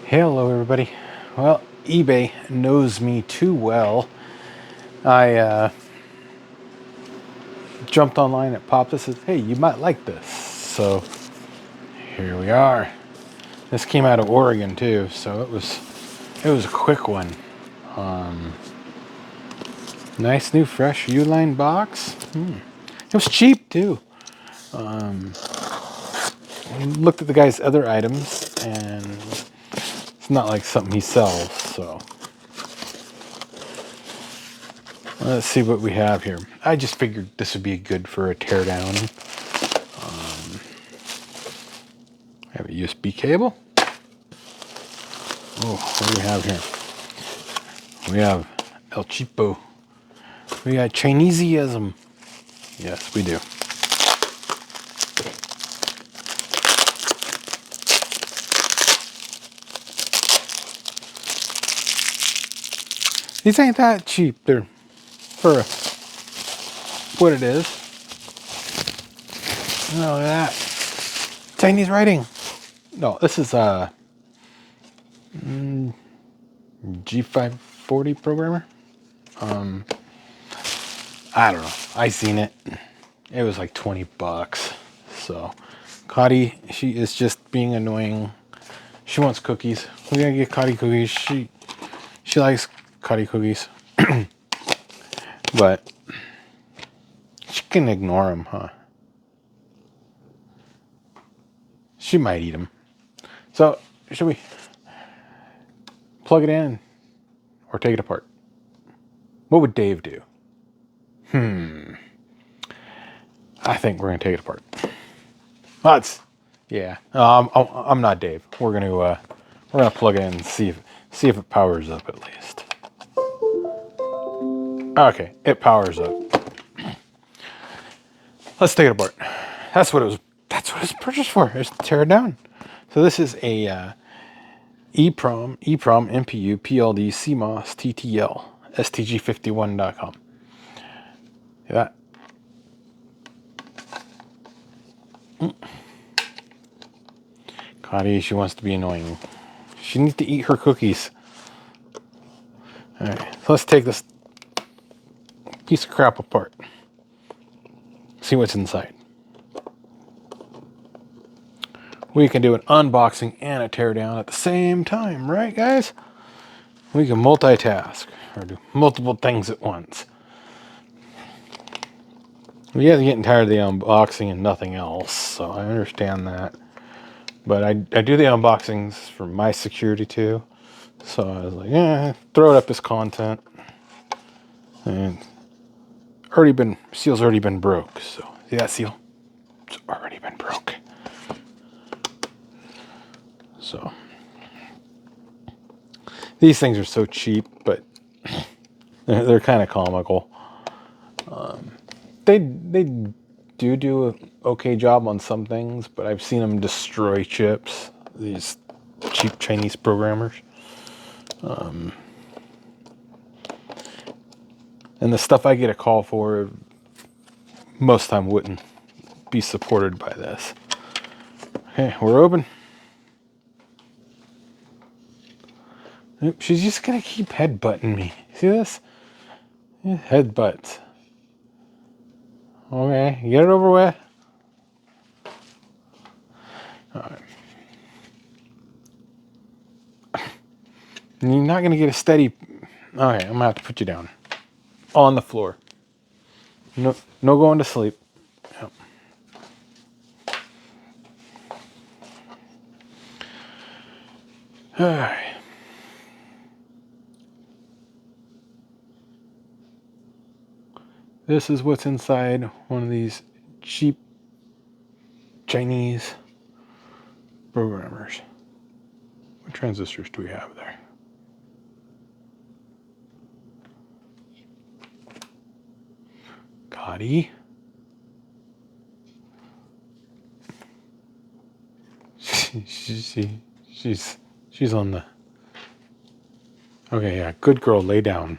Hello everybody. Well, eBay knows me too well. I jumped online, it popped and says, hey, you might like this. So here we are. This came out of Oregon too, so it was a quick one. Nice new fresh Uline box. It was cheap too. Looked at the guy's other items and it's not like something he sells, so let's see what we have here. I just figured this would be good for a teardown. I have a USB cable. Oh, what do we have here? We have El Cheapo. We got Chineseism. Yes, we do. These ain't that cheap. They're for what it is. Look at that. Chinese writing. No, this is a G540 programmer. I don't know. I seen it. It was like $20. So, Cotty, she is just being annoying. She wants cookies. We gotta get Cotty cookies. She likes Cotty cookies, but she can ignore them, huh? She might eat them. So, should we plug it in or take it apart? What would Dave do? I think we're gonna take it apart. Yeah. I'm not Dave. We're gonna plug it in and see if it powers up at least. Okay, it powers up. Let's take it apart. That's what it was. That's what it's purchased for. Is to tear it down. So this is a EEPROM MPU PLD CMOS TTL STG51.com. See that? Cotty, she wants to be annoying. She needs to eat her cookies. All right, so let's take this piece of crap apart. See what's inside. We can do an unboxing and a teardown at the same time, right, guys? We can multitask or do multiple things at once. You guys are getting tired of the unboxing and nothing else, so I understand that. But I do the unboxings for my security too. So I was like, throw it up as content. And seal's already been broke. So see that seal? It's already been broke. So these things are so cheap, but they're kind of comical. They do an okay job on some things, but I've seen them destroy chips. These cheap Chinese programmers. And the stuff I get a call for most time wouldn't be supported by this. Okay, we're open. Oop, she's just gonna keep headbutting me. See this? Yeah, headbutts. Okay, get it over with. Alright. You're not gonna get a steady. Okay, I'm gonna have to put you down. On the floor. No going to sleep. Yep. Alright. This is what's inside one of these cheap Chinese programmers. What transistors do we have there? Cotty. She's on the. Okay, yeah, good girl, lay down.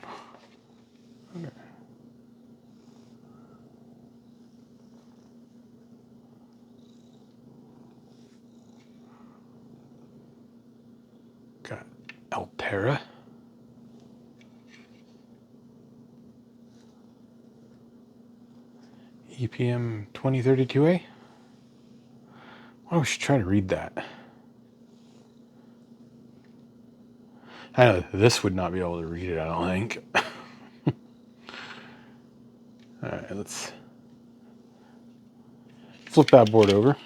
Okay. Altera. EPM 2032A. Why we should try to read that. I know this would not be able to read it, I don't think. Alright, let's flip that board over.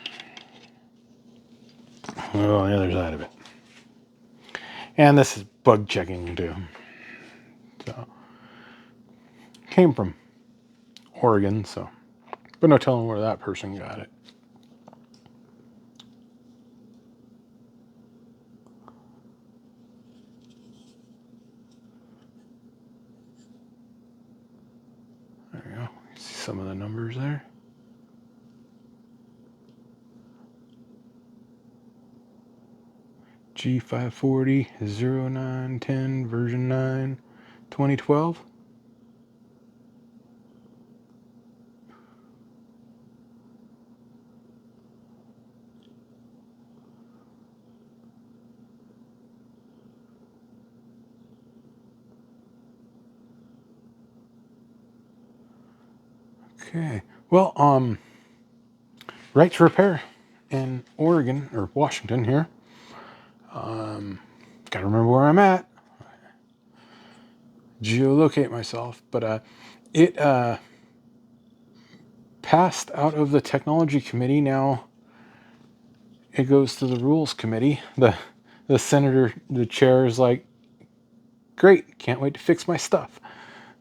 Oh, on the other side of it. And this is bug checking too. So, came from Oregon, so, but no telling where that person got it. There we go. You see some of the numbers there. G540 0910 version 9 2012. Okay. Well, right to repair in Oregon or Washington here. Gotta remember where I'm at. Geolocate myself, but it passed out of the technology committee. Now it goes to the rules committee. The senator, the chair, is like, great, can't wait to fix my stuff.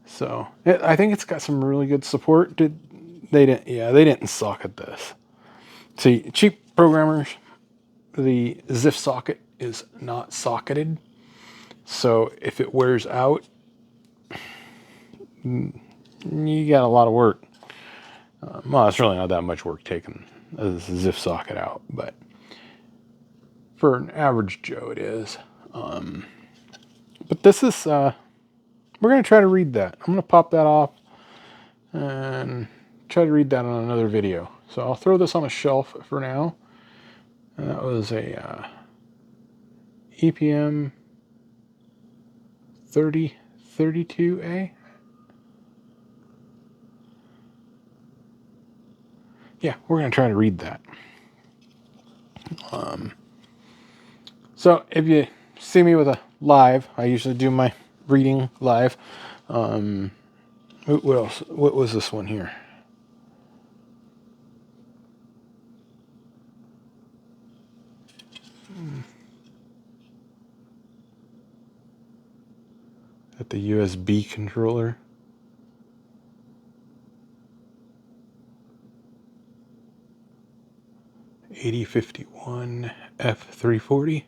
So I think it's got some really good support. They didn't suck at this. See, cheap programmers, the ZIF socket is not socketed. So if it wears out, you got a lot of work. Well, it's really not that much work taking a ZIF socket out, but for an average Joe, it is. But this is, we're going to try to read that. I'm going to pop that off and try to read that on another video. So I'll throw this on a shelf for now. And that was a EPM 3032A. Yeah, we're going to try to read that. So if you see me with a live, I usually do my reading live. What else? What was this one here? At the USB controller. $8051 F340.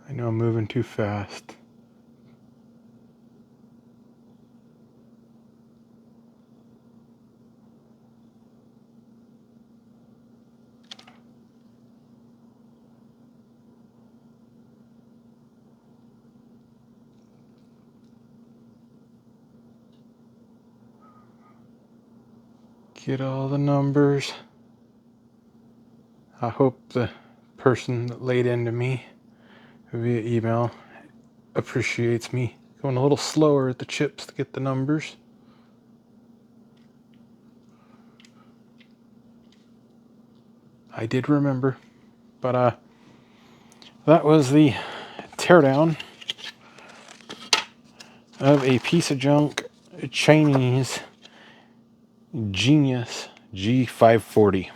I know I'm moving too fast. Get all the numbers. I hope the person that laid into me via email appreciates me going a little slower at the chips to get the numbers. I did remember, but that was the teardown of a piece of junk Chinese Genius G540.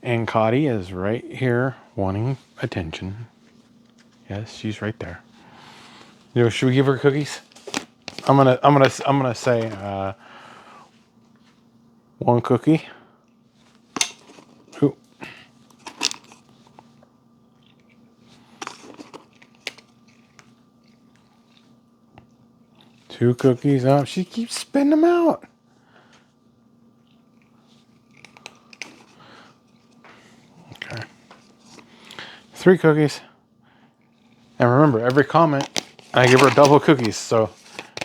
And Cotty is right here wanting attention. Yes, she's right there. You know, should we give her cookies? I'm gonna say one cookie. Ooh. Two cookies. Oh, she keeps spitting them out. 3 cookies. And remember, every comment, I give her double cookies. So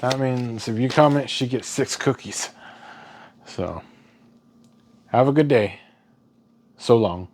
that means if you comment, she gets 6 cookies. So have a good day. So long.